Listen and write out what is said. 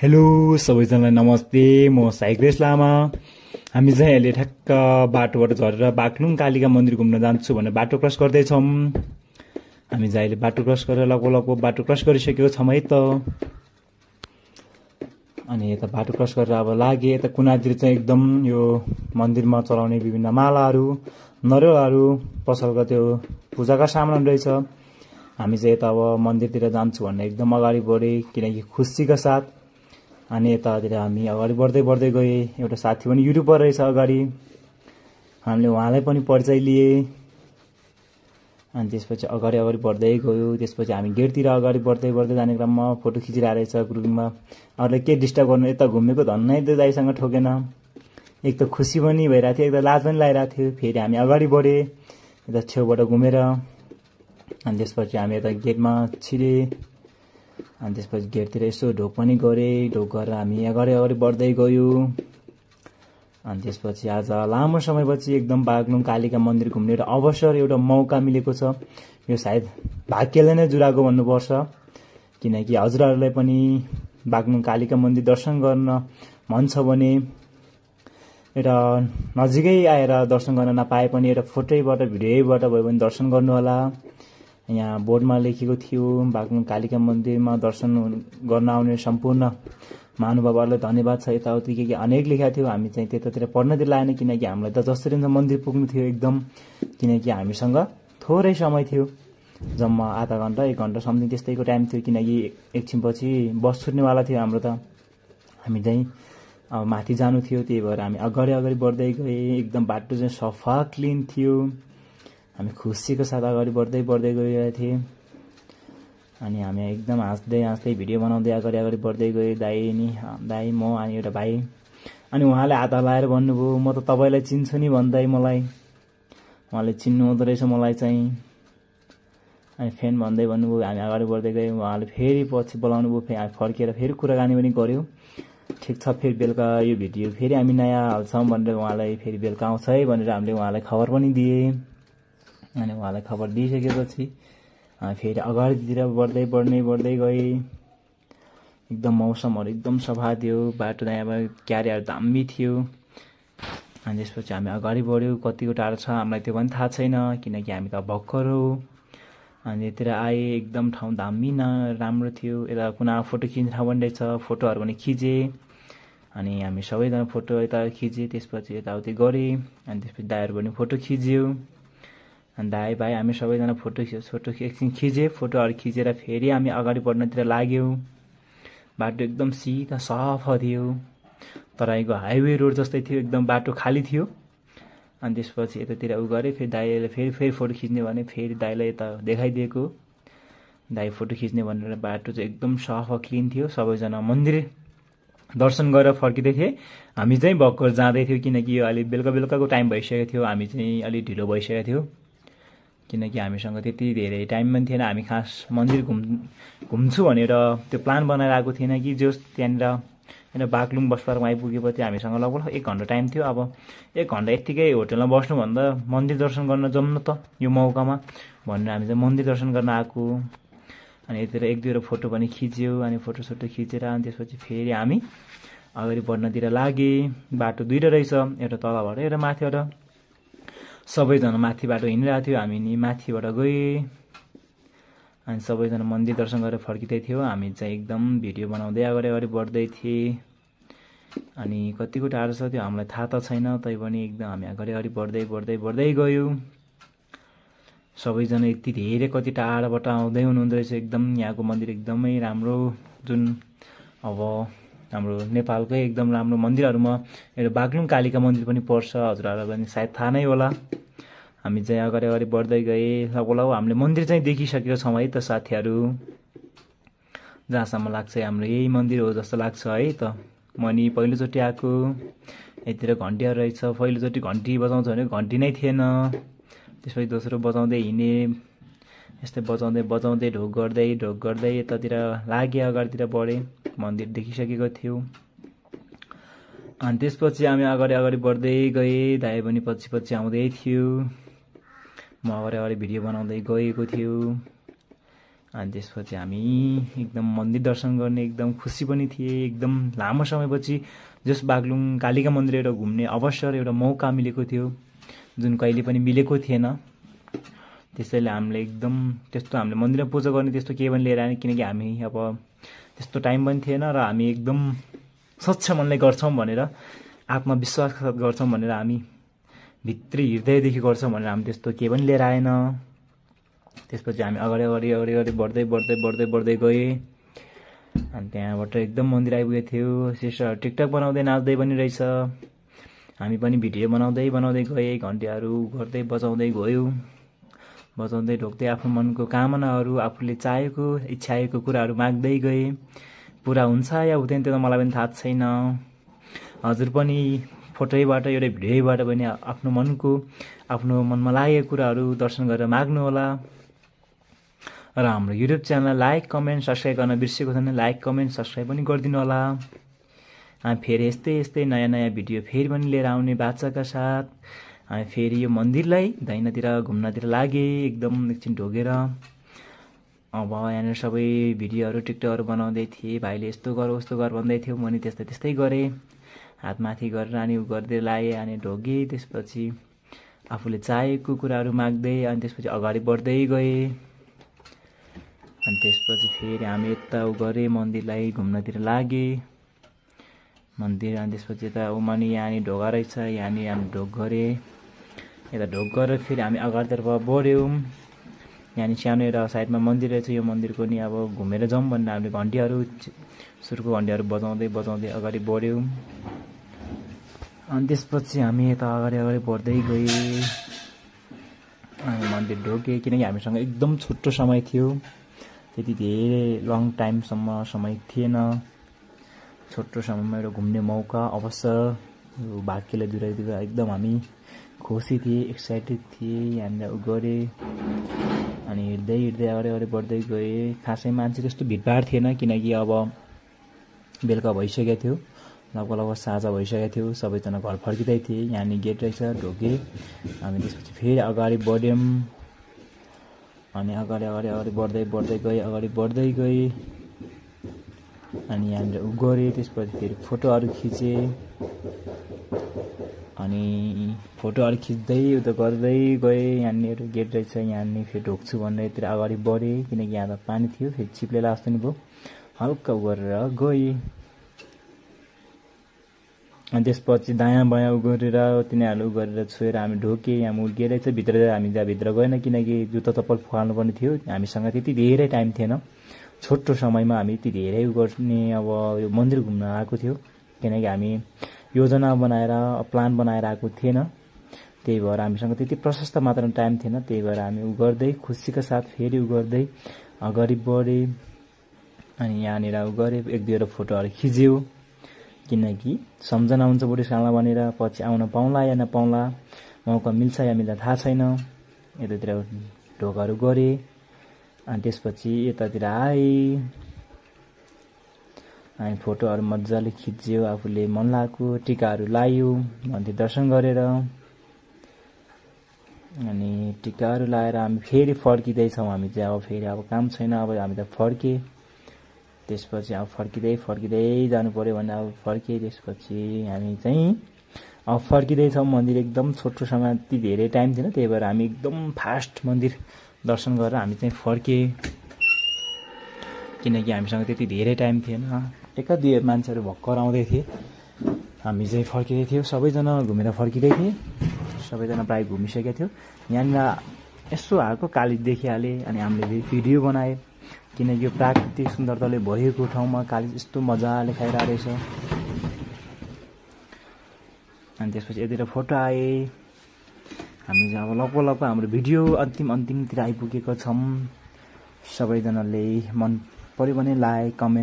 Hello सबैजनालाई नमस्ते। म साइग्रेस लामा। हामी चाहिँ अहिले ठ्याक्क बाटोबाट झरेर बाक्लुङ कालिका मन्दिर घुम्न जान्छु भनेर बाटो क्रस गर्दैछौँ। हामी चाहिँ अहिले बाटो क्रस गरेर लगभग बाटो क्रस गरिसकेको छौँ है त। अनि यता बाटो क्रस गरेर अब लागे यता कुनातिर चाहिँ एकदम यो मन्दिरमा चलाउने विभिन्न मालाहरू नरिवलहरू पसलका त्यो पूजाका सामान रहेछ। हामी चाहिँ यता अब मन्दिरतिर जान्छु भनेर एकदम अगाडि बढे किनकि खुसीका साथ। अनि यतातिर हामी अगाडि बढ्दै गए। एउटा साथी पनि युट्युबर रहेछ अगाडि, हामीले उहाँलाई पनि परिचय लिए। अनि त्यसपछि अगाडि बढ्दै गयो। त्यसपछि हामी गेटतिर अगाडि बढ्दै जाने क्रममा फोटो खिचिरहेको रहेछ ग्रुपिङमा। अरूले के डिस्टर्ब गर्नु, यता घुमेको धन्नै त्यो दाइसँग ठोकेन। एक त खुसी पनि भइरहेको थियो, एक त लाज पनि लागिरहेको थियो। फेरि हामी अगाडि बढे यता छेउबाट घुमेर। अनि त्यसपछि हामी यता गेटमा छिरे। अनि त्यसपछि गेटतिर यसो ढोक पनि गरे। ढोक गरेर हामी अगाडि बढ्दै गयो। अनि त्यसपछि आज लामो समयपछि एकदम बागलुङ कालिका मन्दिर घुम्ने एउटा अवसर, एउटा मौका मिलेको छ। यो सायद भाग्यले नै जुराएको भन्नुपर्छ, किनकि हजुरहरूलाई पनि बागलुङ कालिका मन्दिर दर्शन गर्न मन छ भने एउटा नजिकै आएर दर्शन गर्न नपाए पनि एउटा फोटोबाट भिडियोबाट भयो भने दर्शन गर्नुहोला। यहाँ बोर्डमा लेखेको थियो बागलुङ कालिका मन्दिरमा दर्शन गर्न आउने सम्पूर्ण महानुभावहरूलाई धन्यवाद छ। यताउति के अनेक लेखेको थियो। हामी चाहिँ त्यतातिर पढ्नतिर लागेन, किनकि हामीलाई त जसरी मन्दिर पुग्नु थियो एकदम, किनकि हामीसँग थोरै समय थियो, जम्मा आधा घन्टा 1 घन्टा समथिङ त्यस्तैको टाइम थियो। किनकि एकछिनपछि बस छुट्नेवाला थियो हाम्रो त। हामी चाहिँ अब माथि जानु थियो, त्यही भएर हामी अगाडि बढ्दै गए। एकदम बाटो चाहिँ सफा क्लिन थियो। हामी खुसीको साथ अगाडि बढ्दै गइरहेको थिएँ। अनि हामी एकदम हाँस्दै भिडियो बनाउँदै अगाडि बढ्दै गयो। दाई म अनि एउटा भाइ। अनि उहाँले हात हल्लाएर भन्नुभयो म त तपाईँलाई चिन्छु नि भन्दै मलाई। उहाँले चिन्नु हुँदो रहेछ मलाई चाहिँ। अनि फ्यान भन्दै भन्नुभयो। हामी अगाडि बढ्दै गयौँ। उहाँले फेरि पछि बोलाउनु भयो। फेरि हामी फर्केर फेरि कुराकानी पनि गऱ्यौँ। ठिक छ, फेरि बेलुका यो भिडियो फेरि हामी नयाँ हाल्छौँ भनेर उहाँलाई फेरि बेलुका आउँछ है भनेर हामीले उहाँलाई खबर पनि दिए। अनि उहाँलाई खबर दिइसकेपछि फेरि अगाडितिर बढ्दै गए। एकदम मौसमहरू एकदम सफा थियो। बाटो यहाँ क्यारेहरू दामी थियो। अनि त्यसपछि हामी अगाडि बढ्यौँ। कतिको टाढो छ हामीलाई त्यो पनि थाहा छैन, किनकि हामी त भर्खर हो। अनि यतिर आए एकदम ठाउँ दामी राम्रो थियो। यता कुना फोटो खिच्ने ठाउँ पनि रहेछ, फोटोहरू पनि खिचेँ। अनि हामी सबैजना फोटो यता खिचेँ। त्यसपछि यताउति गरेँ। अनि त्यसपछि दाइहरू पनि फोटो खिच्यो। अनि दाइ भाइ हामी सबैजना फोटो एकछिन खिचेँ। फोटोहरू खिचेर फेरि हामी अगाडि बढ्नतिर लाग्यौँ। बाटो एकदम सिधा सफा थियो, तराईको हाइवे रोड जस्तै थियो। एकदम बाटो खाली थियो। अनि त्यसपछि यतातिर उ गरेँ। फेरि दाइले फेरि फोटो खिच्ने भने फेरि दाइलाई यता देखाइदिएको। दाइ फोटो खिच्ने भनेर बाटो चाहिँ एकदम सफा क्लिन थियो। सबैजना मन्दिर दर्शन गरेर फर्किँदै थिए। हामी चाहिँ भर्खर जाँदै थियौँ, किनकि यो अलि बेलुकाको टाइम भइसकेको थियो। हामी चाहिँ अलि ढिलो भइसकेको थियो, किनकि हामीसँग त्यति धेरै टाइम पनि थिएन। हामी खास मन्दिर घुम्छु भनेर त्यो प्लान बनाएर आएको थिएन कि जो त्यहाँनिर होइन बागलुङ बस पार्कमा आइपुगेपछि हामीसँग लगभग 1 घन्टा टाइम थियो। अब 1 घन्टा यत्तिकै होटलमा बस्नुभन्दा मन्दिर दर्शन गर्न जाउँ न त यो मौकामा भनेर हामी चाहिँ मन्दिर दर्शन गर्न आएको। अनि यतिर 1-2 फोटो पनि खिच्यो। अनि फोटो खिचेर अनि त्यसपछि फेरि हामी अगाडि बढ्नतिर लागे। बाटो 2 रहेछ, एउटा तलबाट एउटा माथिबाट। सबैजना माथिबाट हिँडिरहेको थियो, हामी नि माथिबाट गए। अनि सबैजना मन्दिर दर्शन गरेर फर्किँदै थियो। हामी चाहिँ एकदम भिडियो बनाउँदै अगाडि बढ्दै थिएँ। अनि कतिको टाढो छ त्यो हामीलाई थाहा त छैन, तैपनि एकदम हामी अगाडि बढ्दै गयौँ। सबैजना यति धेरै कति टाढाबाट आउँदै हुनुहुँदो रहेछ। एकदम यहाँको मन्दिर एकदमै राम्रो, जुन अब हाम्रो नेपालकै एकदम राम्रो मन्दिरहरूमा एउटा बागलुङ कालिका मन्दिर पनि पर्छ। हजुरहरूलाई पनि सायद थाहा नै होला। हामी चाहिँ अगाडि बढ्दै गए। लगभग हामीले मन्दिर चाहिँ देखिसकेको छौँ है त साथीहरू। जहाँसम्म लाग्छ हाम्रो यही मन्दिर हो जस्तो लाग्छ है त। म नि पहिलोचोटि आएको। यतिर घन्टीहरू रहेछ। पहिलोचोटि घन्टी बजाउँछ भने घन्टी नै थिएन। त्यसपछि दोस्रो बजाउँदै हिँडेँ। यस्तै बजाउँदै ढोक गर्दै यतातिर लागेँ। अगाडितिर बढेँ। मन्दिर देखिसकेको थियो। अनि त्यसपछि हामी अगाडि बढ्दै गएँ। दाइ पनि पछि आउँदै थियो। म अगाडि भिडियो बनाउँदै गएको थियो। अनि त्यसपछि हामी एकदम मन्दिर दर्शन गर्ने एकदम खुसी पनि थिए। एकदम लामो समयपछि जस बागलुङ कालिका मन्दिर एउटा घुम्ने अवसर एउटा मौका मिलेको थियो, जुन कहिले पनि मिलेको थिएन। त्यसैले हामीले एकदम त्यस्तो हामीले मन्दिरमा पूजा गर्ने त्यस्तो केही पनि लिएर आएन, किनकि हामी अब त्यस्तो टाइम पनि थिएन र हामी एकदम स्वच्छ मनले गर्छौँ भनेर, आत्मविश्वासका साथ गर्छौँ भनेर, हामी भित्री हृदयदेखि गर्छौँ भनेर हामी त्यस्तो केही पनि लिएर आएन। त्यसपछि हामी अगाडि अगाडि अगाडि अगाडि बढ्दै बढ्दै बढ्दै बढ्दै गएँ। अनि त्यहाँबाट एकदम मन्दिर आइपुगेको थियो। सिस्टरहरू टिकटक बनाउँदै नाच्दै पनि रहेछ। हामी पनि भिडियो बनाउँदै बनाउँदै गएँ, घन्टीहरू गर्दै बजाउँदै गयौँ, बजाउँदै ढोक्दै आफ्नो मनको कामनाहरू, आफूले चाहेको इच्छाएको कुराहरू माग्दै गएँ। पुरा हुन्छ या हुँदैन त्यो त मलाई पनि थाहा छैन। हजुर पनि फोटोबाट एउटा भिडियोबाट पनि आफ्नो मनको आफ्नो मनमा लागेको कुराहरू दर्शन गरेर माग्नुहोला। र हाम्रो युट्युब च्यानललाई लाइक कमेन्ट सब्सक्राइब गर्न बिर्सेको छैन, लाइक कमेन्ट सब्सक्राइब पनि गरिदिनु होला। हामी फेरि यस्तै यस्तै नयाँ नयाँ भिडियो फेरि पनि लिएर आउने बाचाका साथ हामी फेरि यो मन्दिरलाई दाहिनातिर घुम्नतिर लागे, एकदम एकछिन ढोगेर। अब यहाँनिर सबै भिडियोहरू टिकटकहरू बनाउँदै थिएँ। भाइले यस्तो गर उस्तो गर भन्दै थियो, म नि त्यस्तै त्यस्तै गरेँ। हातमाथि गरेर अनि उ गर्दै लाएँ, अनि ढोगेँ। त्यसपछि आफूले चाहेको कुराहरू माग्दै अनि त्यसपछि अगाडि बढ्दै गएँ। अनि त्यसपछि फेरि हामी यता उ गरेँ, मन्दिरलाई घुम्नतिर लागे मन्दिर। अनि त्यसपछि यता उमानि यहाँनिर ढोगा रहेछ, यहाँनिर हामी ढोग गरेँ। यता ढोग गरेर फेरि हामी अगाडितर्फ बढ्यौँ। यहाँनिर सानो एउटा साइडमा मन्दिर रहेछ, यो मन्दिरको नि अब घुमेर जाउँ भनेर हामीले घन्टीहरू सुरको घन्टीहरू बजाउँदै बजाउँदै अगाडि बढ्यौँ। अनि त्यसपछि हामी यता अगाडि अगाडि बढ्दै गएँ। अनि मन्दिर ढोगेँ, किनकि हामीसँग एकदम छोटो समय थियो, त्यति धेरै लङ टाइमसम्म समय थिएन। छोटो समयमा एउटा घुम्ने मौका अवसर भाग्यले जुराइदिएको एकदम हामी खुसी थिएँ, एक्साइटेड थिएँ। यहाँनिर उ गरेँ अनि हिँड्दै हिँड्दै अगाडि अगाडि बढ्दै गएँ। खासै मान्छे त्यस्तो भिडभाड थिएन, किनकि अब बेलुका भइसकेको थियो, लगभग लगभग साँझ भइसकेको थियो, सबैजना घर फर्किँदै थिए। यहाँनिर गेट रहेछ, ढोगेँ। हामी त्यसपछि फेरि अगाडि बढ्यौँ। अनि अगाडि अगाडि अगाडि बढ्दै बढ्दै गएँ, अगाडि बढ्दै गएँ। अनि यहाँनिर उ गरेँ। त्यसपछि फेरि फोटोहरू खिचेँ। अनि फोटोहरू खिच्दै उता गर्दै गएँ। यहाँनिर गेट रहेछ, यहाँनिर फेरि ढोग्छु भनेर यतिर अगाडि बढेँ, किनकि यहाँ त पानी थियो, फेरि चिप्लेला जस्तो नि भयो। हल्का गरेर गएँ। अनि त्यसपछि दायाँ बायाँ गरेर तिनीहरू गरेर छोएर हामी ढोकेँ। यहाँ मुर्गे रहेछ, भित्र हामी त्यहाँभित्र गएन, किनकि जुत्ता चप्पल फुकाल्नुपर्ने थियो। हामीसँग त्यति धेरै टाइम थिएन, छोटो समयमा हामी यति धेरै गर्ने अब यो मन्दिर घुम्न आएको थियो, किनकि हामी योजना बनाएर प्लान बनाएर आएको थिएन। त्यही भएर हामीसँग त्यति प्रशस्त मात्रामा टाइम थिएन। त्यही भएर हामी उ गर्दै खुसीका साथ फेरि उ गर्दै अगाडि बढेँ। अनि यहाँनिर उ गरेँ, एक दुईवटा फोटोहरू खिच्यो, किनकि सम्झना हुन्छ बुढेसकालमा भनेर, पछि आउन पाउँला या नपाउँला, मौका मिल्छ या मिल्दा थाहा छैन। यतातिर ढोकाहरू गरेँ। अनि त्यसपछि यतातिर आएँ। अनि फोटोहरू मजाले खिच्यो, आफूले मन लागेको टिकाहरू लायो मन्दिर दर्शन गरेर। अनि टिकाहरू लाएर हामी फेरि फर्किँदैछौँ। हामी चाहिँ अब फेरि अब काम छैन, अब हामी त फर्केँ। त्यसपछि अब फर्किँदै फर्किँदै जानु पऱ्यो भने अब फर्केँ। त्यसपछि हामी चाहिँ अब फर्किँदैछौँ। मन्दिर एकदम छोटो समय, त्यति धेरै टाइम थिएन, त्यही भएर हामी एकदम फास्ट मन्दिर दर्शन गरेर हामी चाहिँ फर्केँ, किनकि हामीसँग त्यति धेरै टाइम थिएन। एका दुई मान्छेहरू भर्खर आउँदै थिए, हामी चाहिँ फर्किँदै थियौँ। सबैजना घुमेर फर्किँदै थिए, सबैजना प्रायः घुमिसकेको थियो। यहाँनिर यसो हालको काली देखिहालेँ, अनि हामीले भिडियो बनाएँ, किनकि यो प्राकृतिक सुन्दरताले भरिएको ठाउँमा काली यस्तो मजाले खाइरहेको रहेछ। अनि त्यसपछि यतिर फोटो आए। हामी चाहिँ अब लगभग लगभग हाम्रो भिडियो अन्तिमतिर आइपुगेका छौँ। सबैजनाले मन पऱ्यो भने लाइक कमेन्ट